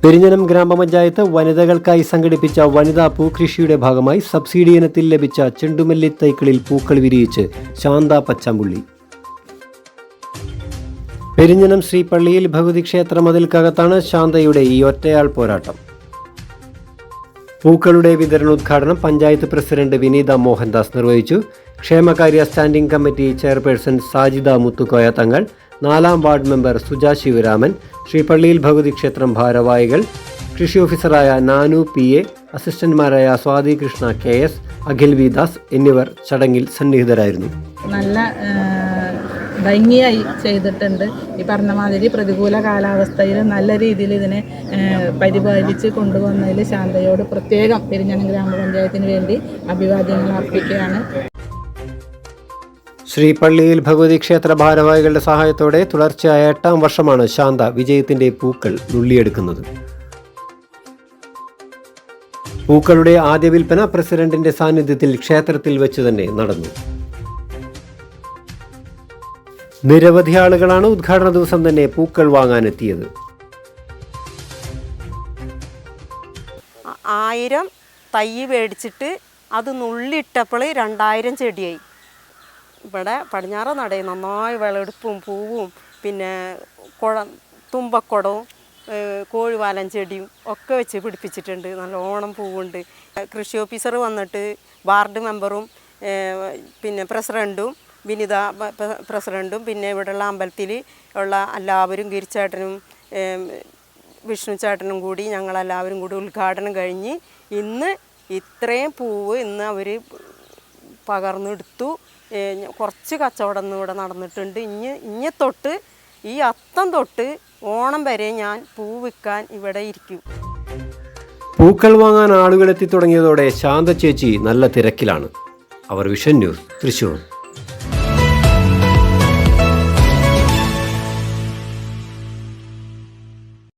പെരിഞ്ഞനം ഗ്രാമപഞ്ചായത്ത് വനിതകൾക്കായി സംഘടിപ്പിച്ച വനിതാ പൂക്കൃഷിയുടെ ഭാഗമായി സബ്സിഡി ഇനത്തിൽ ലഭിച്ച ചെണ്ടുമല്ലി തൈകളിൽ പൂക്കൾ വിരിയിച്ച് ശാന്ത പച്ചാമ്പുള്ളി. പെരിഞ്ഞനം ശ്രീ പള്ളിയിൽ ഭഗവതി ക്ഷേത്ര മതിൽക്കകത്താണ് ശാന്തയുടെ ഈ ഒറ്റയാൾ പോരാട്ടം. പൂക്കളുടെ വിതരണോദ്ഘാടനം പഞ്ചായത്ത് പ്രസിഡന്റ് വിനീത മോഹൻദാസ് നിർവഹിച്ചു. ക്ഷേമകാര്യ standing committee chairperson Sajida Muthukoya Thangal, 4ാം വാർഡ് മെമ്പർ സുജാ ശിവരാമൻ, ശ്രീപള്ളിയിൽ ഭഗവതി ക്ഷേത്രം ഭാരവാഹികൾ, കൃഷി ഓഫീസറായ നാനു PA, അസിസ്റ്റന്റുമാരായ സ്വാതി കൃഷ്ണ KS, അഖിൽ വി ദാസ് എന്നിവർ ചടങ്ങിൽ സന്നിഹിതരായിരുന്നു. നല്ല ഭംഗിയായി ചെയ്തിട്ടുണ്ട്. ഈ പറഞ്ഞ മാതിരി പ്രതികൂല കാലാവസ്ഥയിൽ നല്ല രീതിയിൽ ഇതിനെ പരിപാലിച്ച് കൊണ്ടുവന്നതിൽ ശാന്തയോട് പ്രത്യേകം പെരിഞ്ഞനം ഗ്രാമപഞ്ചായത്തിന് വേണ്ടി അഭിവാദ്യങ്ങൾ അർപ്പിക്കുകയാണ്. ശ്രീപള്ളിയിൽ ഭഗവതി ക്ഷേത്ര ഭാരവാഹികളുടെ സഹായത്തോടെ തുടർച്ചയായ 8ാം വർഷമാണ് ശാന്ത വിജയത്തിന്റെ പൂക്കൾ നുള്ളിയെടുക്കുന്നത്. പൂക്കളുടെ ആദ്യ വിൽപ്പന പ്രസിഡന്റിന്റെ സാന്നിധ്യത്തിൽ ക്ഷേത്രത്തിൽ വെച്ച് തന്നെ നടന്നു. നിരവധി ആളുകളാണ് ഉദ്ഘാടന ദിവസം തന്നെ പൂക്കൾ വാങ്ങാനെത്തിയത്. 1000 തൈ മേടിച്ചിട്ട് അത് നുള്ളിയിട്ടപ്പോൾ 2000 ചെടിയായി. ഇവിടെ പടിഞ്ഞാറ് നടയിൽ നന്നായി വിളവെടുപ്പും പൂവും പിന്നെ തുമ്പക്കുടവും കോഴിവാലൻ ചെടിയും ഒക്കെ വെച്ച് പിടിപ്പിച്ചിട്ടുണ്ട്. നല്ലോണം പൂവുണ്ട്. കൃഷി ഓഫീസർ വന്നിട്ട് വാർഡ് മെമ്പറും പിന്നെ പ്രസിഡൻറ്റും വിനിത പ്രസിഡൻറ്റും പിന്നെ ഇവിടെയുള്ള അമ്പലത്തിൽ ഉള്ള എല്ലാവരും ഗിരിച്ചേട്ടനും വിഷ്ണു ചേട്ടനും കൂടി ഞങ്ങളെല്ലാവരും കൂടി ഉദ്ഘാടനം കഴിഞ്ഞ് ഇന്ന് ഇത്രയും പൂവ് ഇന്ന് അവർ പകർന്നെടുത്തു. കുറച്ച് കച്ചവടം ഇവിടെ നടന്നിട്ടുണ്ട്. ഇനി തൊട്ട് ഈ അത്തം തൊട്ട് ഓണം വരെ ഞാൻ പൂ വിൽക്കാൻ ഇവിടെ ഇരിക്കും. പൂക്കൾ വാങ്ങാൻ ആളുകൾ എത്തി തുടങ്ങിയതോടെ ശാന്ത ചേച്ചി നല്ല തിരക്കിലാണ്. അവർ വിഷൻ ന്യൂസ്, തൃശ്ശൂർ.